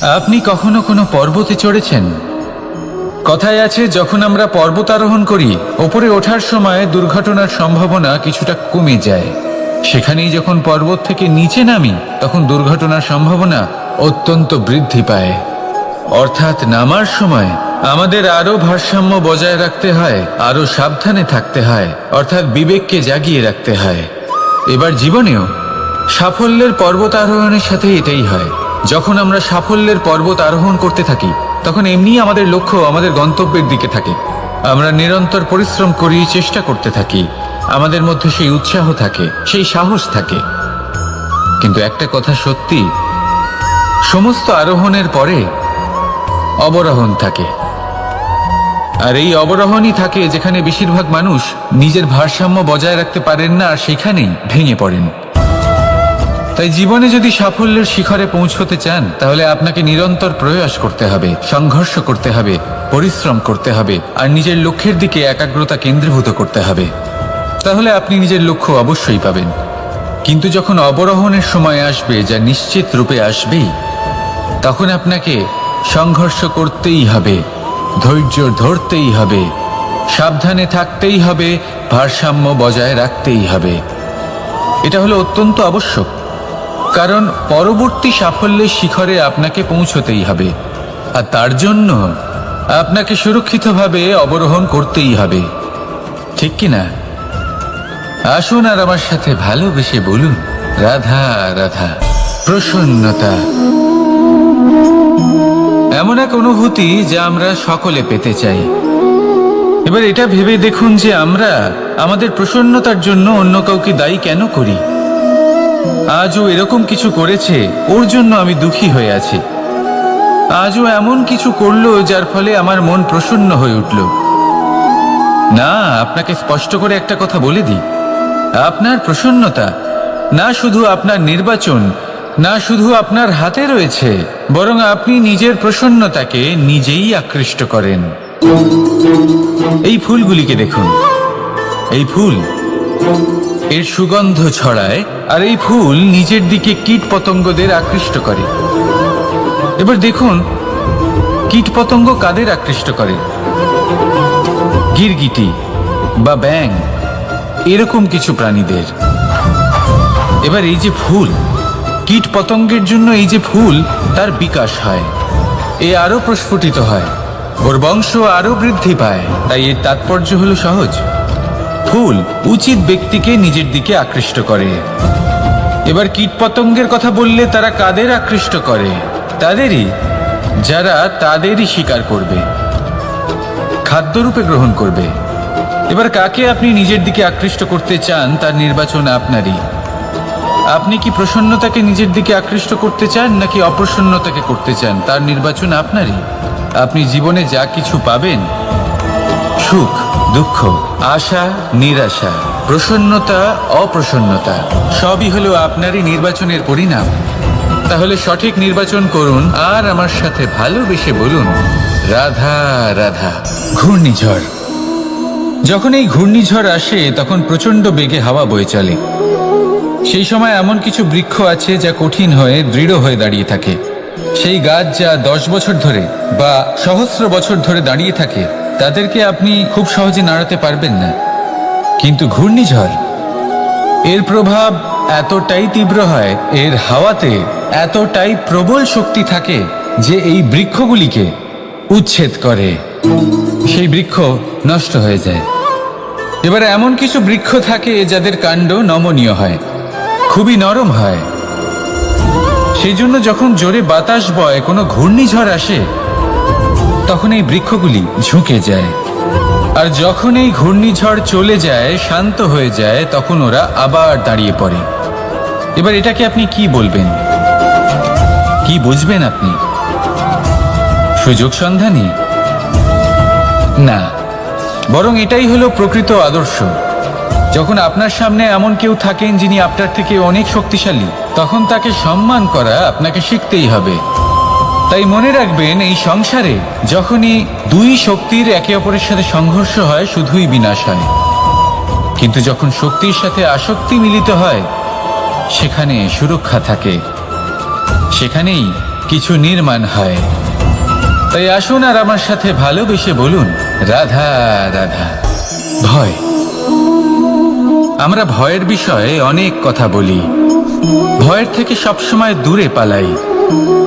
আপনি কখনো কোনো পর্বতে চড়েছেন? কথায় আছে, যখন আমরা পর্বত আরোহণ করি, ওপরে ওঠার সময় দুর্ঘটনার সম্ভাবনা কিছুটা কমে যায়। সেখানেই যখন পর্বত থেকে নিচে নামি, তখন দুর্ঘটনার সম্ভাবনা অত্যন্ত বৃদ্ধি পায়। অর্থাৎ নামার সময় আমাদের আরো ভারসাম্য বজায় রাখতে হয়, আরো সাবধানে থাকতে হয়, অর্থাৎ বিবেককে জাগিয়ে রাখতে হয়। এবার জীবনেও সাফল্যের পর্বত আরোহণের সাথে এটাই হয়। যখন আমরা সাফল্যের পর্বত আরোহণ করতে থাকি, তখন এমনি আমাদের লক্ষ্য আমাদের গন্তব্যের দিকে থাকে। আমরা নিরন্তর পরিশ্রম করি, চেষ্টা করতে থাকি, আমাদের মধ্যে সেই উৎসাহ থাকে, সেই সাহস থাকে। কিন্তু একটা কথা সত্যি, সমস্ত আরোহণের পরে অবরোহণ থাকে। আর এই অবরোহণই থাকে যেখানে বেশিরভাগ মানুষ নিজের ভারসাম্য বজায় রাখতে পারেন না, আর সেখানেই ভেঙে পড়েন। তাই জীবনে যদি সাফল্যের শিখরে পৌঁছতে চান, তাহলে আপনাকে নিরন্তর প্রয়াস করতে হবে, সংঘর্ষ করতে হবে, পরিশ্রম করতে হবে, আর নিজের লক্ষ্যের দিকে একাগ্রতা কেন্দ্রীভূত করতে হবে। তাহলে আপনি নিজের লক্ষ্য অবশ্যই পাবেন। কিন্তু যখন অবরোহণের সময় আসবে, যা নিশ্চিত রূপে আসবেই, তখন আপনাকে সংঘর্ষ করতেই হবে, ধৈর্য ধরতেই হবে, সাবধানে থাকতেই হবে, ভারসাম্য বজায় রাখতেই হবে। এটা হলো অত্যন্ত আবশ্যক, কারণ পরবর্তী সাফল্যের শিখরে আপনাকে পৌঁছতেই হবে, আর তার জন্য আপনাকে সুরক্ষিতভাবে অবরোহণ করতেই হবে। ঠিক কিনা? আসুন আর আমার সাথে ভালোবেসে বলুন, রাধা রাধা। প্রসন্নতা এমন এক অনুভূতি যা আমরা সকলে পেতে চাই। এবার এটা ভেবে দেখুন যে আমরা আমাদের প্রসন্নতার জন্য অন্য কাউকে দায়ী কেন করি। আজও এরকম কিছু করেছে, ওর জন্য আমি দুঃখী হয়ে আছি। আজও এমন কিছু করলো যার ফলে আমার মন প্রসন্ন হয়ে উঠল। না, আপনাকে স্পষ্ট করে একটা কথা বলে দিই, আপনার প্রসন্নতা না শুধু আপনার নির্বাচন, না শুধু আপনার হাতে রয়েছে, বরং আপনি নিজের প্রসন্নতাকে নিজেই আকৃষ্ট করেন। এই ফুলগুলিকে দেখুন, এই ফুল এর সুগন্ধ ছড়ায়, আর এই ফুল নিজের দিকে কীট পতঙ্গদের আকৃষ্ট করে। এবার দেখুন, কীট পতঙ্গ কাদের আকৃষ্ট করে? গিরগিটি বা ব্যাঙ, এরকম কিছু প্রাণীদের। এবার এই যে ফুল, কীট পতঙ্গের জন্য এই যে ফুল, তার বিকাশ হয়, এ আরো প্রস্ফুটিত হয়, ওর বংশ আরো বৃদ্ধি পায়। তাই এর তাৎপর্য হলো সহজ, ফুল উচিত ব্যক্তিকে নিজের দিকে আকৃষ্ট করে। এবার কীট পতঙ্গের কথা বললে তারা কাদের আকৃষ্ট করে? তাদেরই, যারা তাদেরই শিকার করবে, খাদ্যরূপে গ্রহণ করবে। এবার কাকে আপনি নিজের দিকে আকৃষ্ট করতে চান, তার নির্বাচন আপনারই। আপনি কি প্রসন্নতাকে নিজের দিকে আকৃষ্ট করতে চান, নাকি অপ্রসন্নতাকে করতে চান, তার নির্বাচন আপনারই। আপনি জীবনে যা কিছু পাবেন, সুখ দুঃখ, আশা নিরাশা, প্রসন্নতা অপ্রসন্নতা, সবই হলো আপনারই নির্বাচনের পরিণাম। তাহলে সঠিক নির্বাচন করুন, আর আমার সাথে ভালোবেসে বলুন, রাধা রাধা। ঘূর্ণিঝড়, যখন এই ঘূর্ণিঝড় আসে, তখন প্রচণ্ড বেগে হাওয়া বয়ে চলে। সেই সময় এমন কিছু বৃক্ষ আছে যা কঠিন হয়ে দৃঢ় হয়ে দাঁড়িয়ে থাকে। সেই গাছ যা 10 বছর ধরে বা সহস্র বছর ধরে দাঁড়িয়ে থাকে, তাদেরকে আপনি খুব সহজে নাড়াতে পারবেন না। কিন্তু ঘূর্ণিঝড়, এর প্রভাব এতটাই তীব্র হয়, এর হাওয়াতে এতটাই প্রবল শক্তি থাকে যে এই বৃক্ষগুলিকে উচ্ছেদ করে, সেই বৃক্ষ নষ্ট হয়ে যায়। এবার এমন কিছু বৃক্ষ থাকে যাদের কাণ্ড নমনীয় হয়, খুবই নরম হয়। সেই জন্য যখন জোরে বাতাস বয়, কোনো ঘূর্ণিঝড় আসে, তখন এই বৃক্ষগুলি ঝুঁকে যায়। আর যখন এই ঘূর্ণিঝড় চলে যায়, শান্ত হয়ে যায়, তখন ওরা আবার দাঁড়িয়ে পড়ে। এবার এটাকে আপনি কি বলবেন? কি বুঝবেন আপনি? সুযোগ সন্ধানী? না, বরং এটাই হলো প্রকৃত আদর্শ। যখন আপনার সামনে এমন কেউ থাকেন যিনি আপনার থেকে অনেক শক্তিশালী, তখন তাকে সম্মান করা আপনাকে শিখতেই হবে। তাই মনে রাখবেন, এই সংসারে যখনই দুই শক্তির একে অপরের সাথে সংঘর্ষ হয়, শুধুই বিনাশ হয়। কিন্তু যখন শক্তির সাথে আসক্তি মিলিত হয়, সেখানে সুরক্ষা থাকে, সেখানেই কিছু নির্মাণ হয়। তাই আসুন আর আমার সাথে ভালোবেসে বলুন, রাধা রাধা। ভয়, আমরা ভয়ের বিষয়ে অনেক কথা বলি, ভয়ের থেকে সবসময় দূরে পালাই।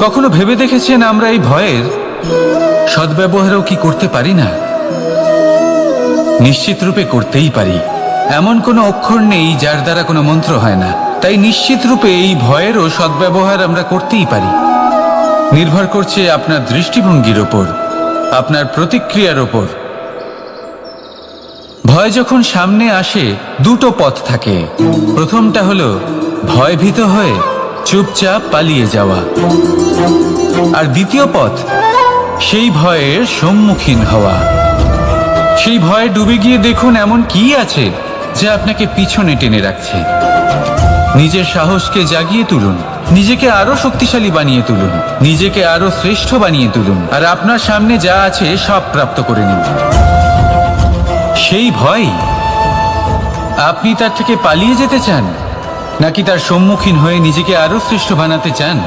কখনো ভেবে দেখেছেন আমরা এই ভয়ের সদ্ব্যবহারও কি করতে পারি না? নিশ্চিত রূপে করতেই পারি। এমন কোনো অক্ষর নেই যার দ্বারা কোনো মন্ত্র হয় না। তাই নিশ্চিত রূপে এই ভয়েরও সদ্ব্যবহার আমরা করতেই পারি। নির্ভর করছে আপনার দৃষ্টিভঙ্গির ওপর, আপনার প্রতিক্রিয়ার ওপর। ভয় যখন সামনে আসে দুটো পথ থাকে। প্রথমটা হলো ভয়ভীত হয়ে চুপচাপ পালিয়ে যাওয়া, আর দ্বিতীয় পথ সেই ভয়ের সম্মুখীন হওয়া। সেই ভয়ে ডুবে গিয়ে দেখুন এমন কি আছে যা আপনাকে পিছনে টেনে রাখছে। নিজের সাহসকে জাগিয়ে তুলুন, নিজেকে আরো শক্তিশালী বানিয়ে তুলুন, নিজেকে আরো শ্রেষ্ঠ বানিয়ে তুলুন, আর আপনার সামনে যা আছে সব প্রাপ্ত করে নিন। সেই ভয়, আপনি তার থেকে পালিয়ে যেতে চান নাকি তার সম্মুখীন হয়ে নিজেকে আরো শ্রেষ্ঠ বানাতে চান?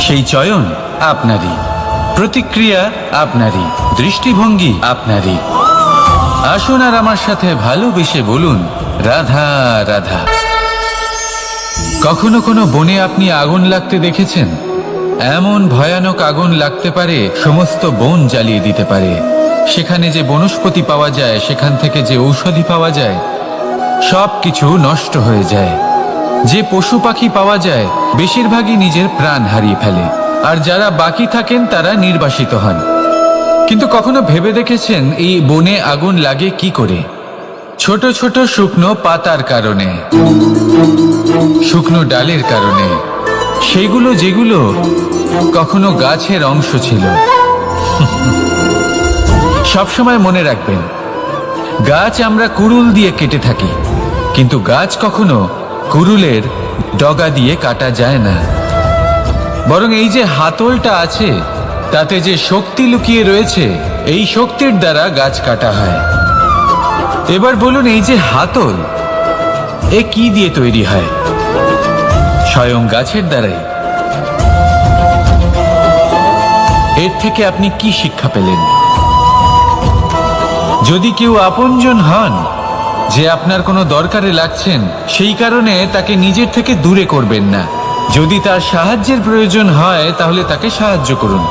সেই চয়ন আপনারই, প্রতিক্রিয়া আপনারই, দৃষ্টিভঙ্গি আপনারই। আসুন আর আমার সাথে ভালোবেসে বলুন, রাধা রাধা। কখনো কোনো বনে আপনি আগুন লাগতে দেখেছেন? এমন ভয়ানক আগুন লাগতে পারে সমস্ত বন জ্বালিয়ে দিতে পারে। সেখানে যে বনস্পতি পাওয়া যায়, সেখান থেকে যে ঔষধি পাওয়া যায়, সব কিছু নষ্ট হয়ে যায়। যে পশু পাখি পাওয়া যায় বেশিরভাগই নিজের প্রাণ হারিয়ে ফেলে, আর যারা বাকি থাকেন তারা নির্বাসিত হন। কিন্তু কখনো ভেবে দেখেছেন এই বনে আগুন লাগে কি করে? ছোট ছোট শুকনো পাতার কারণে, শুকনো ডালের কারণে, সেগুলো যেগুলো কখনো গাছের অংশ ছিল। সবসময় মনে রাখবেন, গাছ আমরা কুড়ুল দিয়ে কেটে থাকি, কিন্তু গাছ কখনো কুড়ুলের ডগা দিয়ে কাটা যায় না। বরং এই যে হাতলটা আছে, তাতে যে শক্তি লুকিয়ে রয়েছে, এই শক্তির দ্বারা গাছ কাটা হয়। এবার বলুন, এই যে হাতল, এ কি দিয়ে তৈরি হয়? স্বয়ং গাছের দ্বারাই। এর থেকে আপনি কি শিক্ষা পেলেন? যদি কেউ আপনজন হন, যে আপনার কোনো দরকারে লাগছেন, সেই কারণে তাকে নিজের থেকে দূরে করবেন না। যদি তার সাহায্যের প্রয়োজন হয় তাহলে তাকে সাহায্য করুন,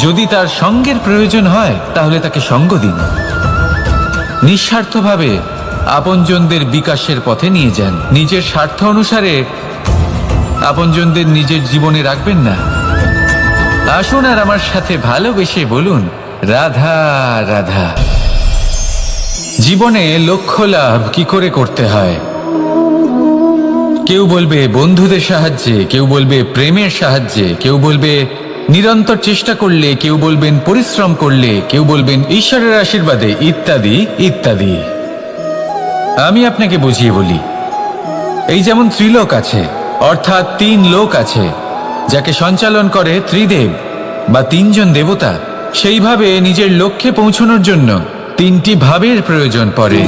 যদি তার সঙ্গের প্রয়োজন হয় তাহলে তাকে সঙ্গ দিন। নিঃস্বার্থভাবে আপনজনদের বিকাশের পথে নিয়ে যান। নিজের স্বার্থ অনুসারে আপনজনদের নিজের জীবনে রাখবেন না। আসুন আর আমার সাথে ভালোবেসে বলুন, রাধা রাধা। জীবনে লক্ষ্য লাভ কি করে করতে হয়? কেউ বলবে বন্ধুদের সাহায্যে, কেউ বলবে প্রেমের সাহায্যে, কেউ বলবে নিরন্তর চেষ্টা করলে, কেউ বলবেন পরিশ্রম করলে, কেউ বলবেন ঈশ্বরের আশীর্বাদে, ইত্যাদি ইত্যাদি। আমি আপনাকে বুঝিয়ে বলি, এই যেমন ত্রিলোক আছে, অর্থাৎ 3 লোক আছে, যাকে সঞ্চালন করে ত্রিদেব বা 3 জন দেবতা। সেইভাবে নিজের লক্ষ্যে পৌঁছানোর জন্য 3টি ভাবের প্রয়োজন পড়ে।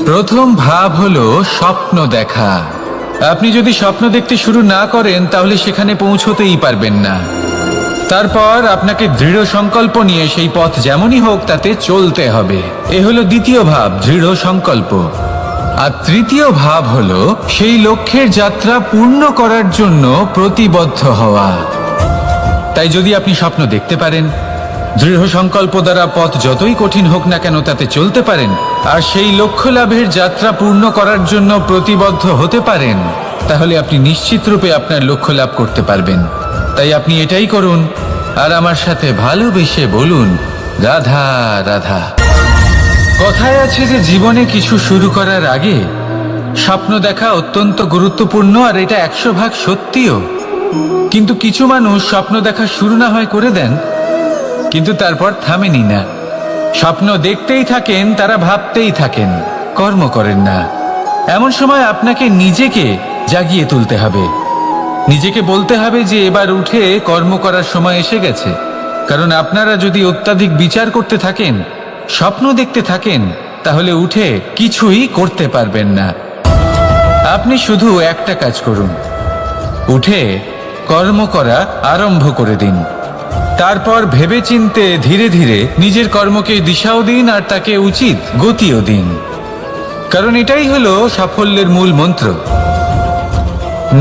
প্রথম ভাব হলো স্বপ্ন দেখা। আপনি যদি স্বপ্ন দেখতে শুরু না করেন তাহলে সেখানে পৌঁছতেই পারবেন না। তারপর আপনাকে দৃঢ় সংকল্প নিয়ে সেই পথ যেমনই হোক তাতে চলতে হবে। এ হলো দ্বিতীয় ভাব, দৃঢ় সংকল্প। আর তৃতীয় ভাব হলো সেই লক্ষ্যের যাত্রা পূর্ণ করার জন্য প্রতিবদ্ধ হওয়া। তাই যদি আপনি স্বপ্ন দেখতে পারেন, দৃঢ় সংকল্প দ্বারা পথ যতই কঠিন হোক না কেন তাতে চলতে পারেন, আর সেই লক্ষ্য লাভের যাত্রা পূর্ণ করার জন্য প্রতিবদ্ধ হতে পারেন, তাহলে আপনি নিশ্চিত রূপে আপনার লক্ষ্য লাভ করতে পারবেন। তাই আপনি এটাই করুন, আর আমার সাথে ভালোবেসে বলুন, রাধা রাধা। কথায় আছে যে জীবনে কিছু শুরু করার আগে স্বপ্ন দেখা অত্যন্ত গুরুত্বপূর্ণ, আর এটা 100% সত্যিও। কিন্তু কিছু মানুষ স্বপ্ন দেখা শুরু না হয় করে দেন, কিন্তু তারপর থামেনি না। স্বপ্ন দেখতেই থাকেন, তারা ভাবতেই থাকেন, কর্ম করেন না। এমন সময় আপনাকে নিজেকে জাগিয়ে তুলতে হবে, নিজেকে বলতে হবে যে এবার উঠে কর্ম করার সময় এসে গেছে। কারণ আপনারা যদি অত্যাধিক বিচার করতে থাকেন, স্বপ্ন দেখতে থাকেন, তাহলে উঠে কিছুই করতে পারবেন না। আপনি শুধু একটা কাজ করুন, উঠে কর্ম করা আরম্ভ করে দিন। তারপর ভেবেচিন্তে ধীরে ধীরে নিজের কর্মকে দিশাও দিন আর তাকে উচিত গতিও দিন, কারণ এটাই হলো সাফল্যের মূল মন্ত্র।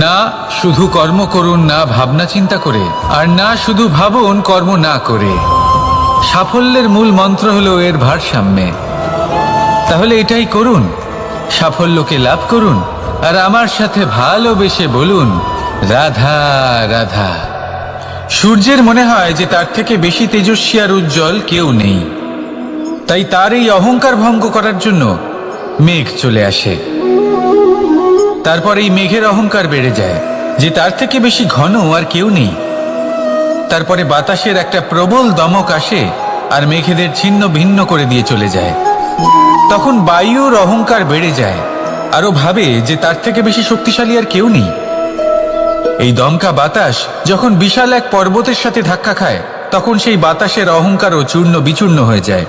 না শুধু কর্ম করুন না ভাবনা চিন্তা করে, আর না শুধু ভাবুন কর্ম না করে। সাফল্যের মূল মন্ত্র হলো এর ভারসাম্যে। তাহলে এটাই করুন, সাফল্যকে লাভ করুন, আর আমার সাথে ভালোবেসে বলুন রাধা রাধা। সূর্যের মনে হয় যে তার থেকে বেশি তেজস্বী আর উজ্জ্বল কেউ নেই, তাই তার এই অহংকার ভঙ্গ করার জন্য মেঘ চলে আসে। তারপর এই মেঘের অহংকার বেড়ে যায় যে তার থেকে বেশি ঘন আর কেউ নেই। তারপরে বাতাসের একটা প্রবল দমক আসে আর মেঘেদের ছিন্ন ভিন্ন করে দিয়ে চলে যায়। তখন বায়ুর অহংকার বেড়ে যায়, আরো ভাবে যে তার থেকে বেশি শক্তিশালী আর কেউ নেই। এই দমকা বাতাস যখন বিশাল এক পর্বতের সাথে ধাক্কা খায়, তখন সেই বাতাসের অহংকারও চূর্ণ বিচূর্ণ হয়ে যায়।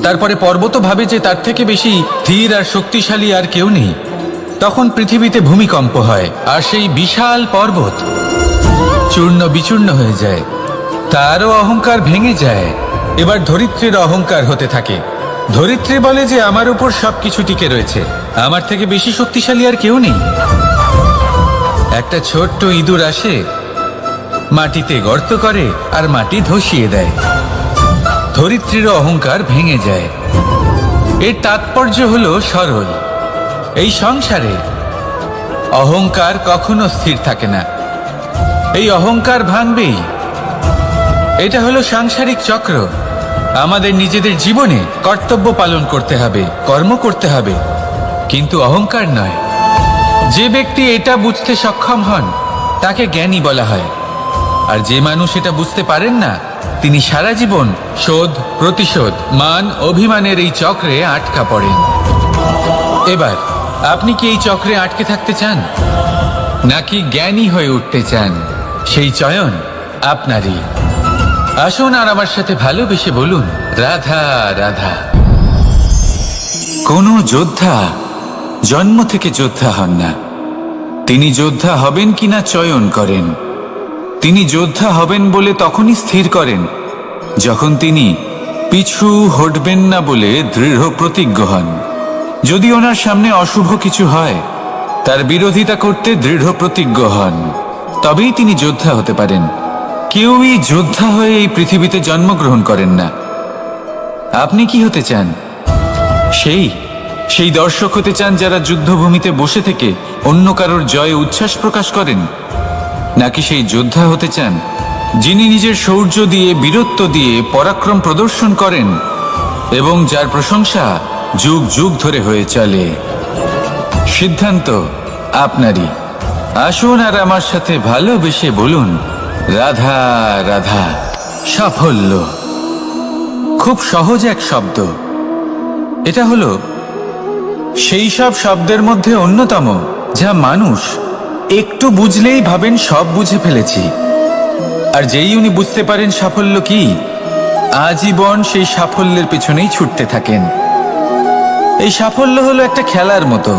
তারপরে পর্বত ভাবে যে তার থেকে বেশি ধীর আর শক্তিশালী আর কেউ নেই। তখন পৃথিবীতে ভূমিকম্প হয় আর সেই বিশাল পর্বত চূর্ণ বিচূর্ণ হয়ে যায়, তারও অহংকার ভেঙে যায়। এবার ধরিত্রীর অহংকার হতে থাকে। ধরিত্রী বলে যে আমার উপর সবকিছু টিকে রয়েছে, আমার থেকে বেশি শক্তিশালী আর কেউ নেই। একটা ছোট্ট ইঁদুর আসে, মাটিতে গর্ত করে আর মাটি ধসিয়ে দেয়। ধরিত্রীর অহংকার ভেঙে যায়। এর তাৎপর্য হলো সরল, এই সংসারে অহংকার কখনো স্থির থাকে না, এই অহংকার ভাঙবেই। এটা হলো সাংসারিক চক্র। আমাদের নিজেদের জীবনে কর্তব্য পালন করতে হবে, কর্ম করতে হবে, কিন্তু অহংকার নয়। যে ব্যক্তি এটা বুঝতে সক্ষম হন তাকে জ্ঞানী বলা হয়, আর যে মানুষ এটা বুঝতে পারেন না তিনি সারা জীবন শোধ প্রতিশোধ মান অভিমানের এই চক্রে আটকা পড়েন। এবার আপনি কি এই চক্রে আটকে থাকতে চান নাকি জ্ঞানী হয়ে উঠতে চান? সেই চয়ন আপনারই। আসুন আর আমার সাথে ভালোবেসে বলুন রাধা রাধা। কোনো যোদ্ধা জন্ম থেকে যোদ্ধা হন না, তিনি যোদ্ধা হবেন কিনা চয়ন করেন। তিনি যোদ্ধা হবেন বলে তখনই স্থির করেন যখন তিনি পিছু হটবেন না বলে দৃঢ় প্রতিজ্ঞ হন। যদি ওনার সামনে অশুভ কিছু হয় তার বিরোধিতা করতে দৃঢ় প্রতিজ্ঞ হন, তবেই তিনি যোদ্ধা হতে পারেন। কেউই যোদ্ধা হয়ে এই পৃথিবীতে জন্মগ্রহণ করেন না। আপনি কি হতে চান? সেই দর্শক হতে চান যারা যুদ্ধভূমিতে বসে থেকে অন্য কারোর জয়ে উচ্ছ্বাস প্রকাশ করেন, নাকি সেই যোদ্ধা হতে চান যিনি নিজের শৌর্য দিয়ে বীরত্ব দিয়ে পরাক্রম প্রদর্শন করেন এবং যার প্রশংসা যুগ যুগ ধরে হয়ে চলে? সিদ্ধান্ত আপনারই। আসুন আর আমার সাথে ভালোবেসে বলুন রাধা রাধা। সাফল্য খুব সহজ এক শব্দ। এটা হলো সেই সব শব্দের মধ্যে অন্যতম যা মানুষ একটু বুঝলেই ভাবেন সব বুঝে ফেলেছি, আর যেই উনি বুঝতে পারেন সাফল্য কি, আজীবন সেই সাফল্যের পেছনেই ছুটতে থাকেন। এই সাফল্য হলো একটা খেলার মতো,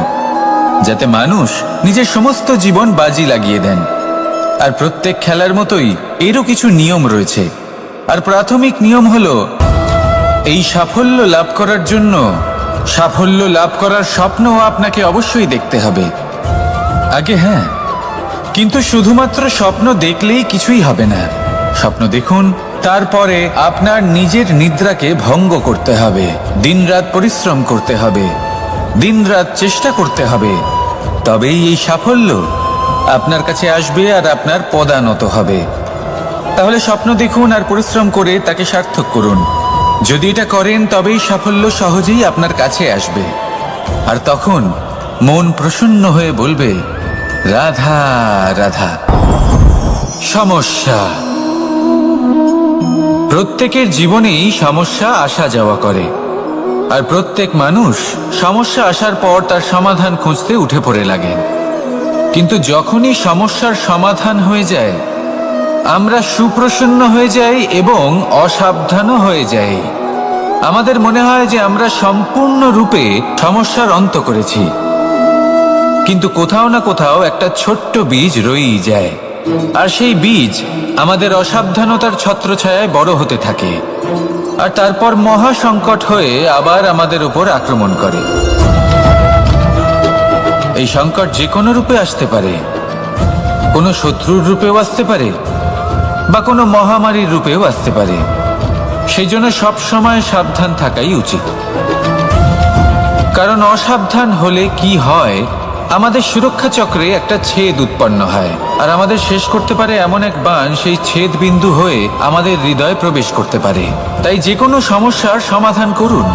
যাতে মানুষ নিজের সমস্ত জীবন বাজি লাগিয়ে দেন। আর প্রত্যেক খেলার মতোই এরও কিছু নিয়ম রয়েছে। আর প্রাথমিক নিয়ম হলো এই সাফল্য লাভ করার জন্য সাফল্য লাভ করার স্বপ্ন আপনাকে অবশ্যই দেখতে হবে আগে। হ্যাঁ, কিন্তু শুধুমাত্র স্বপ্ন দেখলেই কিছুই হবে না। স্বপ্ন দেখুন, তারপরে আপনার নিজের নিদ্রাকে ভঙ্গ করতে হবে, দিনরাত পরিশ্রম করতে হবে, দিনরাত চেষ্টা করতে হবে, তবেই এই সাফল্য আপনার কাছে আসবে আর আপনার পদানত হবে। তাহলে স্বপ্ন দেখুন আর পরিশ্রম করে তাকে সার্থক করুন। যদি এটা করেন তবেই সাফল্য সহজেই আপনার কাছে আসবে। আর তখন মন প্রসন্ন হয়ে বলবে রাধা রাধা। সমস্যা, প্রত্যেকের জীবনেই সমস্যা আসা যাওয়া করে, আর প্রত্যেক মানুষ সমস্যা আসার পর তার সমাধান খুঁজতে উঠে পড়ে লাগেন। কিন্তু যখনই সমস্যার সমাধান হয়ে যায় আমরা সুপ্রসন্ন হয়ে যাই এবং অসাবধানও হয়ে যাই। আমাদের মনে হয় যে আমরা সম্পূর্ণরূপে সমস্যার অন্ত করেছি, কিন্তু কোথাও না কোথাও একটা ছোট্ট বীজ রয়েই যায়। আর সেই বীজ আমাদের অসাবধানতার ছত্রছায়ায় বড় হতে থাকে, আর তারপর মহা সংকট হয়ে আবার আমাদের উপর আক্রমণ করে। এই সংকট যে কোনো রূপে আসতে পারে, কোনো শত্রুর রূপেও আসতে পারে, বা কোনো মহামারীর রূপেও আসতে পারে। সেই জন্য সবসময় সাবধান থাকাই উচিত, কারণ অসাবধান হলে কি হয়, আমাদের সুরক্ষা চক্রে একটা ছেদ উৎপন্ন হয়, আর আমাদের শেষ করতে পারে এমন এক বাণ সেই ছেদ বিন্দু হয়ে আমাদের হৃদয়ে প্রবেশ করতে পারে। তাই যে কোনো সমস্যার সমাধান করুন,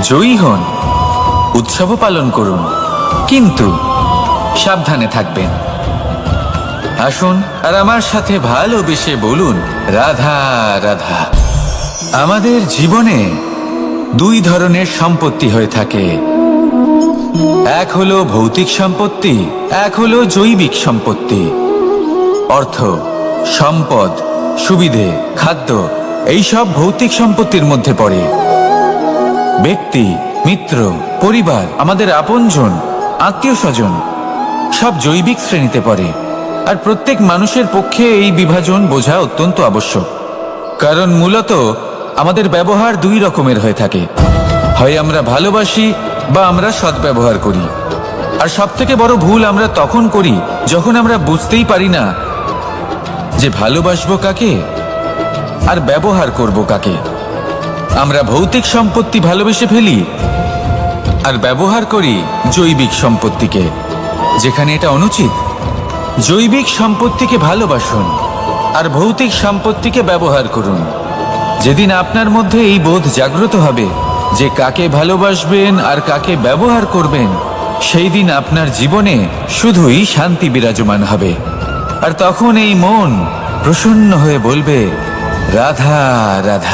জয়ী হন, উৎসবও পালন করুন, কিন্তু সাবধানে থাকবেন। আসুন আর আমার সাথে ভালোবেসে বলুন, রাধা রাধা। আমাদের জীবনে দুই ধরনের সম্পত্তি হয়ে থাকে, এক হলো ভৌতিক সম্পত্তি, এক হলো জৈবিক সম্পত্তি। অর্থ, সম্পদ, সুবিধে, খাদ্য, এইসব ভৌতিক সম্পত্তির মধ্যে পড়ে। ব্যক্তি, মিত্র, পরিবার, আমাদের আপনজন, আত্মীয় স্বজন সব জৈবিক শ্রেণীতে পড়ে। আর প্রত্যেক মানুষের পক্ষে এই বিভাজন বোঝা অত্যন্ত আবশ্যক, কারণ মূলত আমাদের ব্যবহার দুই রকমের হয়ে থাকে। হয় আমরা ভালোবাসি বা আমরা সদ্ব্যবহার করি। আর সবথেকে বড় ভুল আমরা তখন করি যখন আমরা বুঝতেই পারি না যে ভালোবাসবো কাকে আর ব্যবহার করব কাকে। আমরা ভৌতিক সম্পত্তি ভালোবেসে ফেলি আর ব্যবহার করি জৈবিক সম্পত্তিকে, যেখানে এটা অনুচিত। জৈবিক সম্পত্তিকে ভালোবাসুন আর ভৌতিক সম্পত্তিকে ব্যবহার করুন। যেদিন আপনার মধ্যে এই বোধ জাগ্রত হবে যে কাকে ভালোবাসবেন আর কাকে ব্যবহার করবেন, সেই দিন আপনার জীবনে শুধুই শান্তি বিরাজমান হবে। আর তখন এই মন প্রসন্ন হয়ে বলবে, রাধা রাধা।